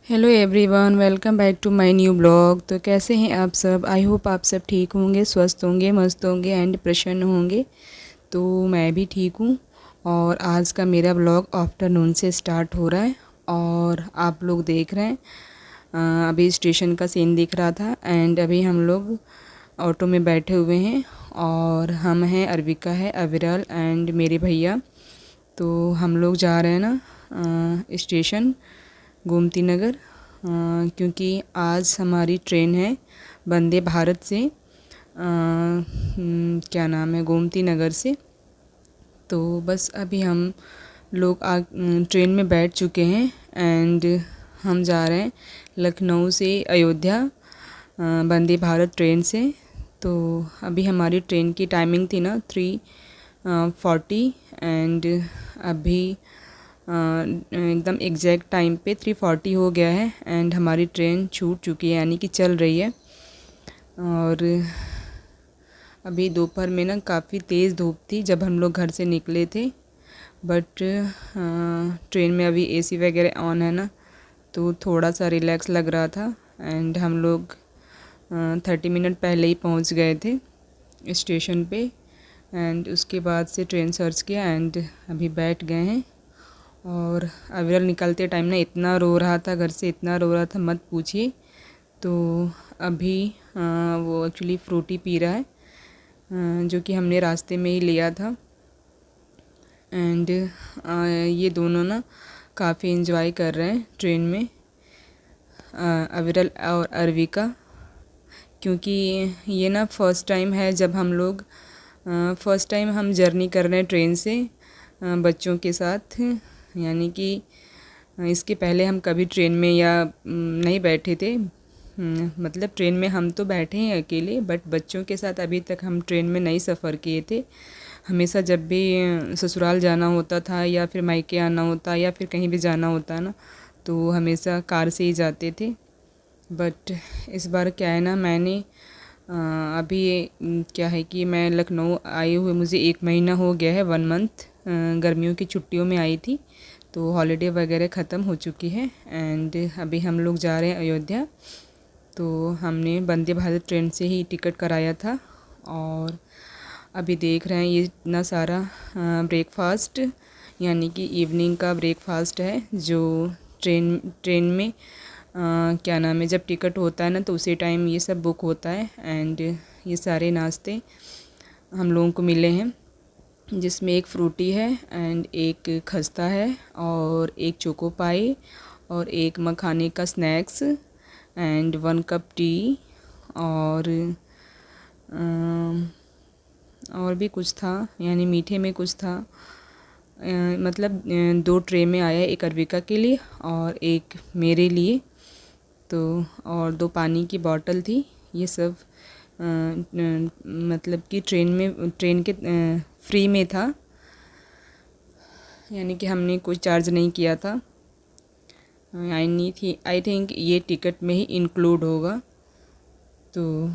Hello everyone, welcome back to my new blog. तो कैसे हैं आप सब? आई होप आप सब ठीक होंगे, स्वस्थ होंगे, मस्त होंगे एंड प्रसन्न होंगे। तो मैं भी ठीक हूँ। और आज का मेरा ब्लॉग आफ्टरनून से स्टार्ट हो रहा है और आप लोग देख रहे हैं। अभी स्टेशन का सीन दिख रहा था एंड अभी हम लोग ऑटो में बैठे हुए हैं और हम हैं, अर्विका है, अविरल एंड मेरे भैया। तो हम लोग जा रहे हैं ना स्टेशन गोमती नगर, क्योंकि आज हमारी ट्रेन है वंदे भारत से, क्या नाम है, गोमती नगर से। तो बस अभी हम लोग ट्रेन में बैठ चुके हैं एंड हम जा रहे हैं लखनऊ से अयोध्या वंदे भारत ट्रेन से। तो अभी हमारी ट्रेन की टाइमिंग थी ना 3:40 एंड अभी एकदम एग्जैक्ट टाइम पे 3:40 हो गया है एंड हमारी ट्रेन छूट चुकी है, यानी कि चल रही है। और अभी दोपहर में ना काफ़ी तेज़ धूप थी जब हम लोग घर से निकले थे, बट ट्रेन में अभी एसी वगैरह ऑन है ना, तो थोड़ा सा रिलैक्स लग रहा था। एंड हम लोग 30 मिनट पहले ही पहुंच गए थे स्टेशन पे एंड उसके बाद से ट्रेन सर्च किया एंड अभी बैठ गए हैं। और अविरल निकलते टाइम ना इतना रो रहा था, घर से इतना रो रहा था मत पूछिए। तो अभी वो एक्चुअली फ्रूटी पी रहा है, जो कि हमने रास्ते में ही लिया था। एंड ये दोनों ना काफ़ी इन्जॉय कर रहे हैं ट्रेन में, अविरल और अर्विका, क्योंकि ये ना फर्स्ट टाइम है जब हम लोग फर्स्ट टाइम हम जर्नी कर रहे हैं ट्रेन से बच्चों के साथ। यानी कि इसके पहले हम कभी ट्रेन में या नहीं बैठे थे। मतलब ट्रेन में हम तो बैठे हैं अकेले, बट बच्चों के साथ अभी तक हम ट्रेन में नहीं सफ़र किए थे। हमेशा जब भी ससुराल जाना होता था या फिर मायके आना होता या फिर कहीं भी जाना होता ना, तो हमेशा कार से ही जाते थे। बट इस बार क्या है ना, मैंने अभी क्या है कि मैं लखनऊ आई हुए मुझे 1 महीना हो गया है, 1 मंथ। गर्मियों की छुट्टियों में आई थी, तो हॉलीडे वगैरह ख़त्म हो चुकी है एंड अभी हम लोग जा रहे हैं अयोध्या। तो हमने वंदे भारत ट्रेन से ही टिकट कराया था और अभी देख रहे हैं ये इतना सारा ब्रेकफास्ट, यानी कि इवनिंग का ब्रेकफास्ट है जो ट्रेन में क्या नाम है, जब टिकट होता है ना तो उसी टाइम ये सब बुक होता है। एंड ये सारे नाश्ते हम लोगों को मिले हैं, जिसमें एक फ्रूटी है एंड एक खस्ता है और एक चोको पाई और एक मखाने का स्नैक्स एंड 1 कप टी और भी कुछ था, यानी मीठे में कुछ था। मतलब 2 ट्रे में आया, एक अर्विका के लिए और एक मेरे लिए। तो और 2 पानी की बॉटल थी। ये सब मतलब कि ट्रेन के फ्री में था, यानी कि हमने कोई चार्ज नहीं किया था। आई थिंक ये टिकट में ही इंक्लूड होगा। तो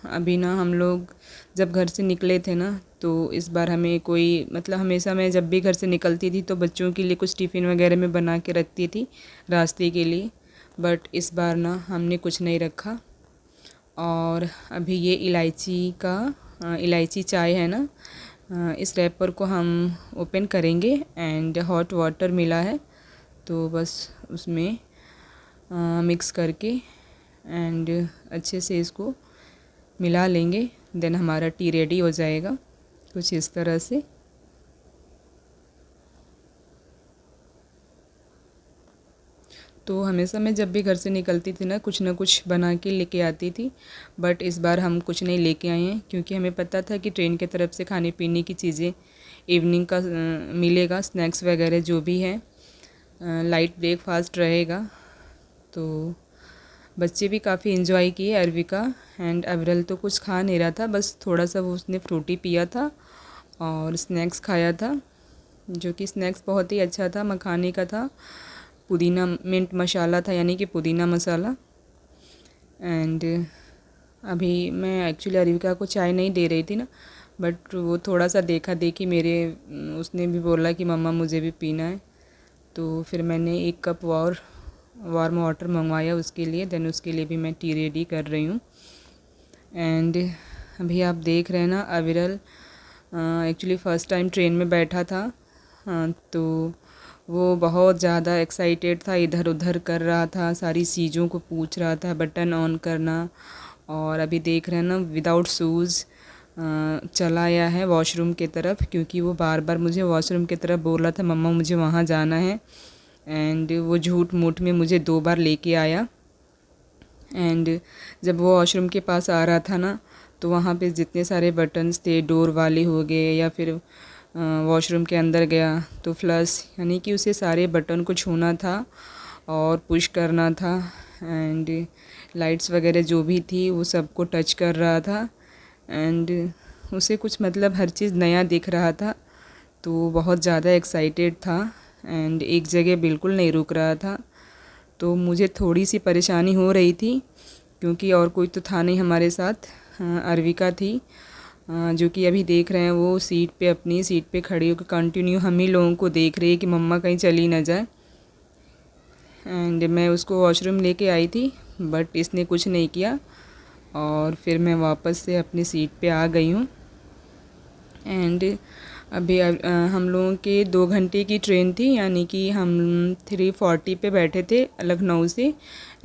अभी ना हम लोग जब घर से निकले थे ना, तो इस बार हमें कोई, मतलब हमेशा मैं जब भी घर से निकलती थी तो बच्चों के लिए कुछ टिफ़िन वगैरह में बना के रखती थी रास्ते के लिए, बट इस बार ना हमने कुछ नहीं रखा। और अभी ये इलायची चाय है ना, इस रैपर को हम ओपन करेंगे एंड हॉट वाटर मिला है, तो बस उसमें मिक्स करके एंड अच्छे से इसको मिला लेंगे, देन हमारा टी रेडी हो जाएगा कुछ इस तरह से। तो हमेशा मैं जब भी घर से निकलती थी ना कुछ बना के लेके आती थी, बट इस बार हम कुछ नहीं लेके आए हैं, क्योंकि हमें पता था कि ट्रेन की तरफ से खाने पीने की चीज़ें इवनिंग का मिलेगा, स्नैक्स वगैरह जो भी है, लाइट ब्रेकफास्ट रहेगा। तो बच्चे भी काफ़ी इन्जॉय किए, अर्विका एंड अविरल तो कुछ खा नहीं रहा था, बस थोड़ा सा वो उसने फ्रूटी पिया था और स्नैक्स खाया था, जो कि स्नैक्स बहुत ही अच्छा था, मखाने का था, पुदीना मिंट मसाला था, यानी कि पुदीना मसाला। एंड अभी मैं एक्चुअली अर्विका को चाय नहीं दे रही थी ना, बट वो थोड़ा सा देखा देखी मेरे, उसने भी बोला कि मम्मा मुझे भी पीना है, तो फिर मैंने 1 कप और वार्म वाटर मंगवाया उसके लिए, देन उसके लिए भी मैं टी रेडी कर रही हूँ। एंड अभी आप देख रहे हैं ना, अविरल एक्चुअली फ़र्स्ट टाइम ट्रेन में बैठा था, तो वो बहुत ज़्यादा एक्साइटेड था, इधर उधर कर रहा था, सारी चीज़ों को पूछ रहा था, बटन ऑन करना। और अभी देख रहे हैं ना, विदाउट शूज़ चला आया है वॉशरूम की तरफ, क्योंकि वो बार बार मुझे वॉशरूम की तरफ बोल रहा था, मम्मा मुझे वहाँ जाना है। एंड वो झूठ मूठ में मुझे 2 बार लेके आया। एंड जब वो वॉशरूम के पास आ रहा था ना, तो वहाँ पे जितने सारे बटन्स थे, डोर वाले हो गए या फिर वॉशरूम के अंदर गया तो फ्लश, यानी कि उसे सारे बटन को छूना था और पुश करना था। एंड लाइट्स वगैरह जो भी थी वो सबको टच कर रहा था। एंड उसे कुछ मतलब हर चीज़ नया दिख रहा था, तो बहुत ज़्यादा एक्साइटेड था एंड एक जगह बिल्कुल नहीं रुक रहा था। तो मुझे थोड़ी सी परेशानी हो रही थी, क्योंकि और कोई तो था नहीं हमारे साथ। अर्विका थी, जो कि अभी देख रहे हैं वो सीट पे, अपनी सीट पे खड़ी होकर कंटिन्यू हम ही लोगों को देख रही है कि मम्मा कहीं चली ना जाए। एंड मैं उसको वॉशरूम लेके आई थी, बट इसने कुछ नहीं किया और फिर मैं वापस से अपनी सीट पे आ गई हूँ। एंड अभी हम लोगों के 2 घंटे की ट्रेन थी, यानी कि हम 3:40 पे बैठे थे लखनऊ से।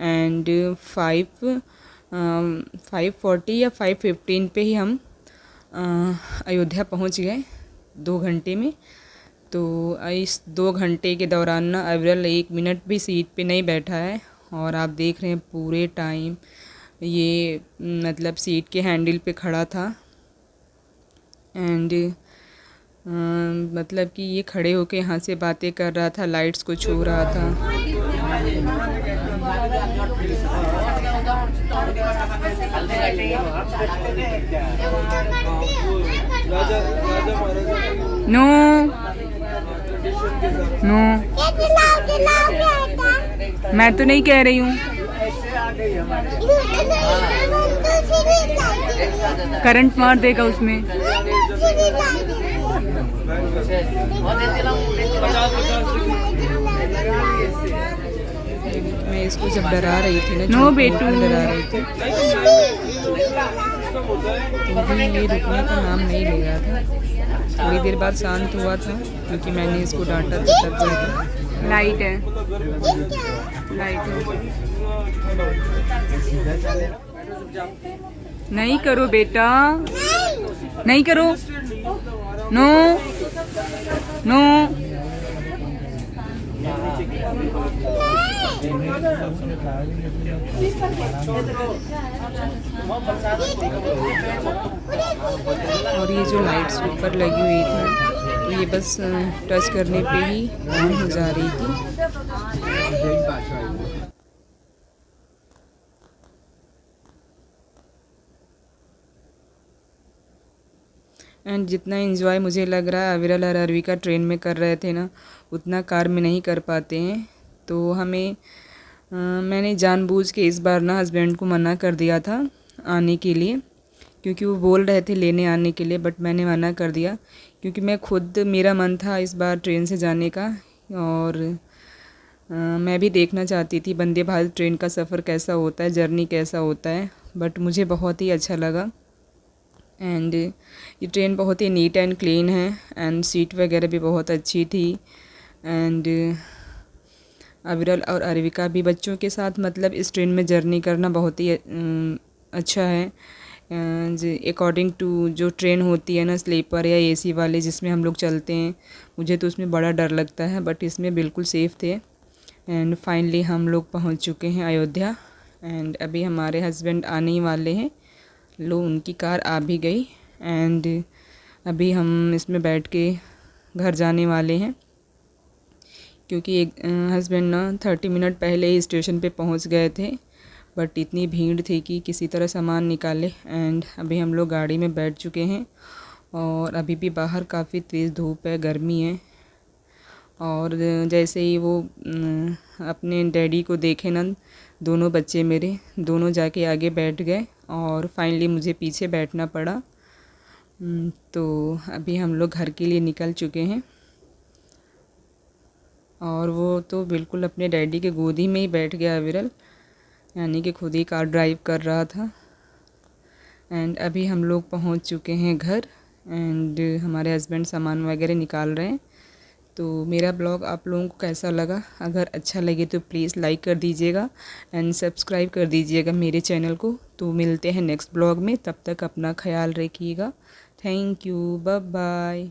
एंड 5:40 या 5:15 पे ही हम अयोध्या पहुंच गए 2 घंटे में। तो इस 2 घंटे के दौरान ना अविरल 1 मिनट भी सीट पे नहीं बैठा है। और आप देख रहे हैं पूरे टाइम ये मतलब सीट के हैंडल पे खड़ा था। एंड मतलब कि ये खड़े होके यहाँ से बातें कर रहा था, लाइट्स को छू रहा था। नो नो, मैं तो नहीं कह रही हूँ। करंट मार देगा उसमें। मैं इसको जब डरा रही थी ना, नो बेटू डरा रही थी, तो भी ये रुकने का नाम नहीं ले रहा था। थोड़ी देर बाद शांत हुआ था, क्योंकि मैंने इसको डांटा था तब जाकर। लाइट है, लाइट है। नहीं करो बेटा, नहीं करो, नो नो। और ये जो लाइट्स ऊपर लगी हुई थी, तो ये बस टच करने पे ही ऑन हो जा रही थी। एंड जितना एंजॉय मुझे लग रहा है अविरल और अर्विका ट्रेन में कर रहे थे ना, उतना कार में नहीं कर पाते हैं। तो हमें मैंने जानबूझ के इस बार ना हस्बैंड को मना कर दिया था आने के लिए, क्योंकि वो बोल रहे थे लेने आने के लिए, बट मैंने मना कर दिया, क्योंकि मैं खुद, मेरा मन था इस बार ट्रेन से जाने का। और मैं भी देखना चाहती थी वंदे भारत ट्रेन का सफ़र कैसा होता है, जर्नी कैसा होता है। बट मुझे बहुत ही अच्छा लगा। एंड ये ट्रेन बहुत ही नीट एंड क्लीन है, एंड सीट वगैरह भी बहुत अच्छी थी। एंड अविरल और अर्विका भी बच्चों के साथ मतलब इस ट्रेन में जर्नी करना बहुत ही अच्छा है। अकॉर्डिंग टू जो ट्रेन होती है ना, स्लीपर या एसी वाले जिसमें हम लोग चलते हैं, मुझे तो उसमें बड़ा डर लगता है, बट इसमें बिल्कुल सेफ़ थे। एंड फाइनली हम लोग पहुंच चुके हैं अयोध्या। एंड अभी हमारे हस्बैंड आने ही वाले हैं, लो उनकी कार आ भी गई। एंड अभी हम इसमें बैठ के घर जाने वाले हैं, क्योंकि एक हस्बैंड ना 30 मिनट पहले ही स्टेशन पे पहुंच गए थे, बट इतनी भीड़ थी कि किसी तरह सामान निकाले। एंड अभी हम लोग गाड़ी में बैठ चुके हैं, और अभी भी बाहर काफ़ी तेज़ धूप है, गर्मी है। और जैसे ही वो अपने डैडी को देखे ना, दोनों बच्चे मेरे दोनों जाके आगे बैठ गए, और फाइनली मुझे पीछे बैठना पड़ा। तो अभी हम लोग घर के लिए निकल चुके हैं। और वो तो बिल्कुल अपने डैडी के गोदी में ही बैठ गया विरल, यानी कि खुद ही कार ड्राइव कर रहा था। एंड अभी हम लोग पहुंच चुके हैं घर एंड हमारे हस्बैंड सामान वगैरह निकाल रहे हैं। तो मेरा ब्लॉग आप लोगों को कैसा लगा? अगर अच्छा लगे तो प्लीज़ लाइक कर दीजिएगा एंड सब्सक्राइब कर दीजिएगा मेरे चैनल को। तो मिलते हैं नेक्स्ट ब्लॉग में, तब तक अपना ख्याल रखिएगा। Thank you, bye bye.